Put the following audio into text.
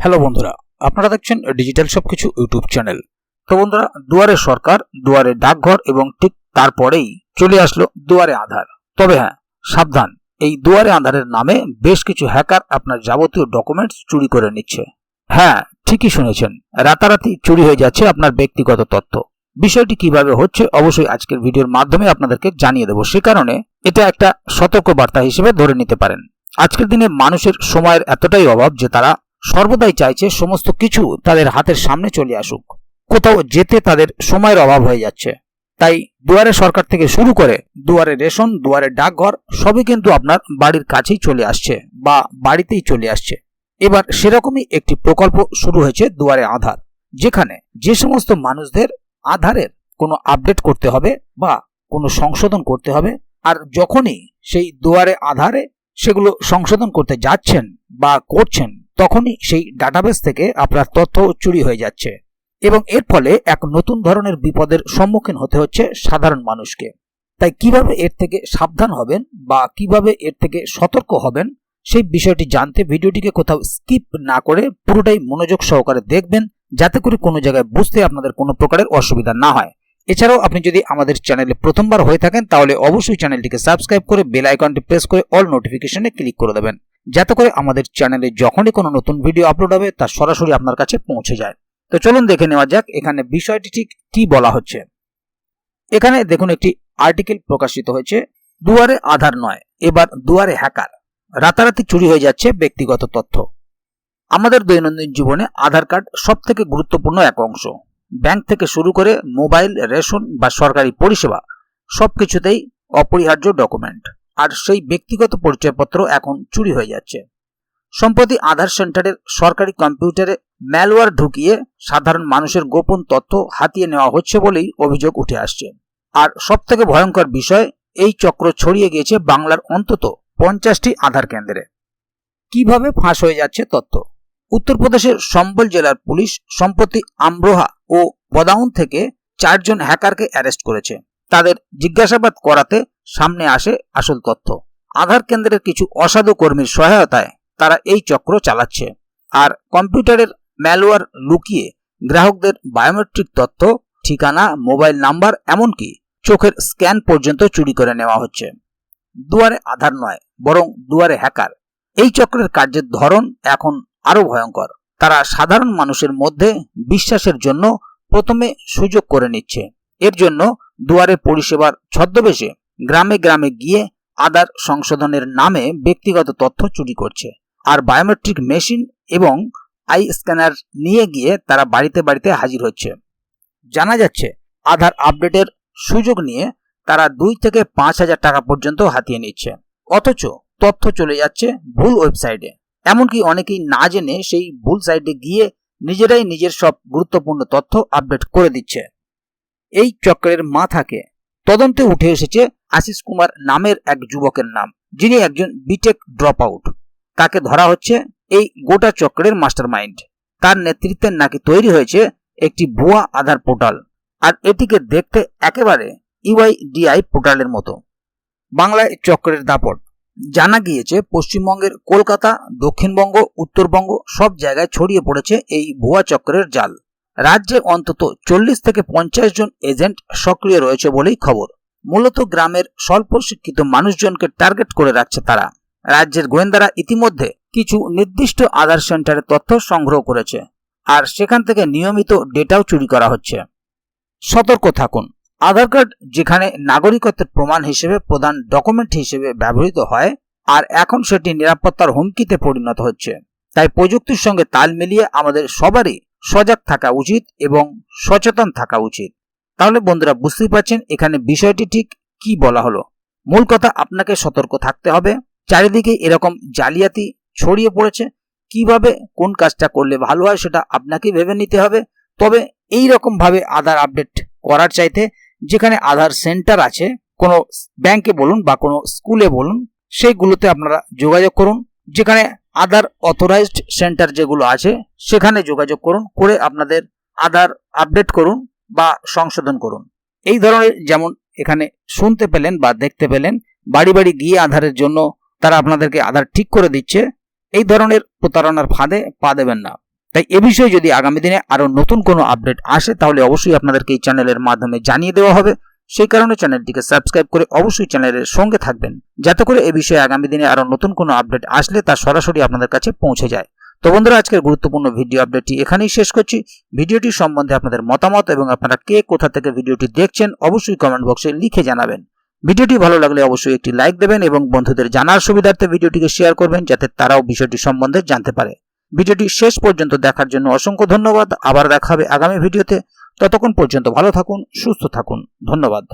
Hello বন্ধুরা, আপনারা দেখছেন ডিজিটাল সবকিছু ইউটিউব চ্যানেল। তো বন্ধুরা, দুয়ারে সরকার, দুয়ারে ডাকঘর এবং ঠিক তারপরেই চলে আসলো দুয়ারে আধার। তবে হ্যাঁ, সাবধান, এই দুয়ারে আধারের নামে বেশ কিছু হ্যাকার আপনার যাবতীয় ডকুমেন্টস চুরি করে নিচ্ছে। হ্যাঁ, ঠিকই শুনেছেন, রাতারাতি চুরি হয়ে যাচ্ছে আপনার ব্যক্তিগত তথ্য। বিষয়টি কিভাবে হচ্ছে অবশ্যই আজকের ভিডিওর মাধ্যমে আপনাদেরকে জানিয়ে দেব। সে কারণে এটা একটা সতর্ক বার্তা হিসেবে ধরে নিতে পারেন। আজকের দিনে মানুষের সময়ের এতটাই অভাব যে তারা সর্বদাই চাইছে সমস্ত কিছু তাদের হাতের সামনে চলে আসুক। কোথাও যেতে তাদের সময়ের অভাব হয়ে যাচ্ছে। তাই দুয়ারে সরকার থেকে শুরু করে দুয়ারে রেশন, দুয়ারে ডাকঘর সবই কিন্তু আপনার বাড়ির কাছেই চলে আসছে বা বাড়িতেই চলে আসছে। এবার সেরকমই একটি প্রকল্প শুরু হয়েছে দুয়ারে আধার, যেখানে যে সমস্ত মানুষদের আধারের কোনো আপডেট করতে হবে বা কোনো সংশোধন করতে হবে, আর যখনই সেই দুয়ারে আধারে সেগুলো সংশোধন করতে যাচ্ছেন বা করছেন, তখনই সেই ডাটাবেস থেকে আপনার তথ্য চুরি হয়ে যাচ্ছে এবং এর ফলে এক নতুন ধরনের বিপদের সম্মুখীন হতে হচ্ছে সাধারণ মানুষকে। তাই কিভাবে এর থেকে সাবধান হবেন বা কিভাবে এর থেকে সতর্ক হবেন, সেই বিষয়টি জানতে ভিডিওটিকে কোথাও স্কিপ না করে পুরোটাই মনোযোগ সহকারে দেখবেন, যাতে করে কোনো জায়গায় বুঝতে আপনাদের কোনো প্রকারের অসুবিধা না হয়। এছাড়াও আপনি যদি আমাদের চ্যানেলে প্রথমবার হয়ে থাকেন তাহলে অবশ্যই চ্যানেলটিকে সাবস্ক্রাইব করে বেল আইকনটি প্রেস করে অল নোটিফিকেশনে ক্লিক করে দেবেন, যাতে করে আমাদের চ্যানেলে যখনই কোনো নতুন ভিডিও আপলোড হবে তা সরাসরি আপনার কাছে পৌঁছে যায়। তো চলুন দেখে নেওয়া যাক এখানে বিষয়টি ঠিক কি বলা হচ্ছে। এখানে দেখুন, একটি আর্টিকেল প্রকাশিত হয়েছে, দুয়ারে আধার নয়, এবার দুয়ারে হ্যাকার, রাতারাতি চুরি হয়ে যাচ্ছে ব্যক্তিগত তথ্য। আমাদের দৈনন্দিন জীবনে আধার কার্ড সবথেকে গুরুত্বপূর্ণ এক অংশ। ব্যাংক থেকে শুরু করে মোবাইল, রেশন বা সরকারি পরিষেবা সবকিছুতেই অপরিহার্য ডকুমেন্ট। আর সেই ব্যক্তিগত পরিচয়পত্র এখন চুরি হয়ে যাচ্ছে। সম্প্রতি আধার সেন্টারের সরকারি কম্পিউটারে ম্যালওয়্যার ঢুকিয়ে সাধারণ মানুষের গোপন তথ্য হাতিয়ে নেওয়া হচ্ছে বলেই অভিযোগ উঠে আসছে। আর সবথেকে ভয়ঙ্কর বিষয়, এই চক্র ছড়িয়ে গিয়েছে বাংলার অন্তত 50টি আধার কেন্দ্রে। কিভাবে ফাঁস হয়ে যাচ্ছে তথ্য? উত্তরপ্রদেশের সম্বল জেলার পুলিশ সম্প্রতি আমরোহা ও বদাউন থেকে 4 জন হ্যাকারকে অ্যারেস্ট করেছে। তাদের জিজ্ঞাসাবাদ করাতে সামনে আসে আসল তথ্য। আধার কেন্দ্রের কিছু অসাধু কর্মীর সহায়তায় তারা এই চক্র চালাচ্ছে, আর কম্পিউটারের ম্যালওয়্যার লুকিয়ে গ্রাহকদের বায়োমেট্রিক তথ্য, ঠিকানা, মোবাইল নাম্বার, এমনকি চোখের স্ক্যান পর্যন্ত চুরি করে নেওয়া হচ্ছে। দুয়ারে আধার নয়, বরং দুয়ারে হ্যাকার। এই চক্রের কার্যের ধরন এখন আরো ভয়ঙ্কর। তারা সাধারণ মানুষের মধ্যে বিশ্বাসের জন্য প্রথমে সুযোগ করে নিচ্ছে। এর জন্য দুয়ারে পরিষেবার ছদ্মবেশে গ্রামে গ্রামে গিয়ে আধার সংশোধনের নামে ব্যক্তিগত তথ্য চুরি করছে, আর বায়োমেট্রিক মেশিন এবং আই স্ক্যানার নিয়ে গিয়ে তারা বাড়িতে বাড়িতে হাজির হচ্ছে। জানা যাচ্ছে আধার আপডেটের সুযোগ নিয়ে তারা 2 থেকে 5,000 টাকা পর্যন্ত হাতিয়ে নিচ্ছে, অথচ তথ্য চলে যাচ্ছে ভুল ওয়েবসাইটে। এমনকি অনেকেই না জেনে সেই ভুল সাইটে গিয়ে নিজেরাই নিজের সব গুরুত্বপূর্ণ তথ্য আপডেট করে দিচ্ছে। এই চক্রের মাথাকে তদন্তে উঠে এসেছে আশিস কুমার নামের এক যুবকের নাম, যিনি একজন বিটেক ড্রপ আউট। তাকে ধরা হচ্ছে এই গোটা চক্রের মাস্টারমাইন্ড। তার নেতৃত্বে নাকি তৈরি হয়েছে একটি ভুয়া আধার পোর্টাল, আর এটিকে দেখতে একেবারে ইউআইডিআই পোর্টালের মতো। বাংলায় চক্রের দাপট। জানা গিয়েছে পশ্চিমবঙ্গের কলকাতা, দক্ষিণবঙ্গ, উত্তরবঙ্গ সব জায়গায় ছড়িয়ে পড়েছে এই ভুয়া চক্রের জাল। রাজ্যে অন্তত 40 থেকে 50 জন এজেন্ট সক্রিয় রয়েছে বলেই খবর। মূলত গ্রামের স্বল্প শিক্ষিত মানুষজনকে টার্গেট করে রাখছে তারা। রাজ্যের গোয়েন্দারা ইতিমধ্যে কিছু নির্দিষ্ট আধার সেন্টারের তথ্য সংগ্রহ করেছে, আর সেখান থেকে নিয়মিত ডেটাও চুরি করা হচ্ছে। সতর্ক থাকুন। আধার কার্ড যেখানে নাগরিকত্বের প্রমাণ হিসেবে প্রধান ডকুমেন্ট হিসেবে ব্যবহৃত হয়, আর এখন সেটি নিরাপত্তার হুমকিতে পরিণত হচ্ছে। তাই প্রযুক্তির সঙ্গে তাল মিলিয়ে আমাদের সবারই সজাগ থাকা উচিত এবং সচেতন থাকা উচিত। তাহলে বন্ধুরা, বুঝতেই পারছেন এখানে বিষয়টি ঠিক কি বলা হলো। মূল কথা, আপনাকে সতর্ক থাকতে হবে। চারিদিকে এরকম জালিয়াতি ছড়িয়ে পড়েছে। কিভাবে কোন কাজটা করলে ভালো হয় সেটা আপনাকেই ভেবে নিতে হবে। তবে এই রকম ভাবে আধার আপডেট করার চাইতে যেখানে আধার সেন্টার আছে, কোনো ব্যাংকে বলুন বা কোনো স্কুলে বলুন, সেইগুলোতে আপনারা যোগাযোগ করুন। যেখানে আধার অথরাইজড সেন্টার যেগুলো আছে সেখানে যোগাযোগ করুন, করে আপনাদের আধার আপডেট করুন বা সংশোধন করুন। এই ধরনের, যেমন এখানে শুনতে পেলেন বা দেখতে পেলেন, বাড়ি বাড়ি গিয়ে আধারের জন্য তারা আপনাদেরকে আধার ঠিক করে দিচ্ছে। এই ধরনের প্রতারণার ফাঁদে পা দেবেন না। তাই এ বিষয়ে যদি আগামী দিনে আরো নতুন কোনো আপডেট আসে তাহলে অবশ্যই আপনাদেরকে এই চ্যানেলের মাধ্যমে জানিয়ে দেওয়া হবে। সেই কারণে চ্যানেলটিকে সাবস্ক্রাইব করে অবশ্যই চ্যানেলের সঙ্গে থাকবেন, যাতে করে এই বিষয়ে আগামী দিনে আরো নতুন কোনো আপডেট আসলে তা সরাসরি আপনাদের কাছে পৌঁছে যায়। তো বন্ধুরা, আজকের গুরুত্বপূর্ণ ভিডিও আপডেটটি এখানেই শেষ করছি। ভিডিওটি সম্বন্ধে আপনাদের মতামত এবং আপনারা কে কোথা থেকে ভিডিওটি দেখছেন অবশ্যই কমেন্ট বক্সে লিখে জানাবেন। ভিডিওটি ভালো লাগলে অবশ্যই একটি লাইক দেবেন এবং বন্ধুদের জানার সুবিধার্থে ভিডিওটিকে শেয়ার করবেন, যাতে তারাও বিষয়টি সম্বন্ধে জানতে পারে। ভিডিওটি শেষ পর্যন্ত দেখার জন্য অসংখ্য ধন্যবাদ। আবার দেখা হবে আগামী ভিডিওতে। ততক্ষণ পর্যন্ত ভালো থাকুন, সুস্থ থাকুন। ধন্যবাদ।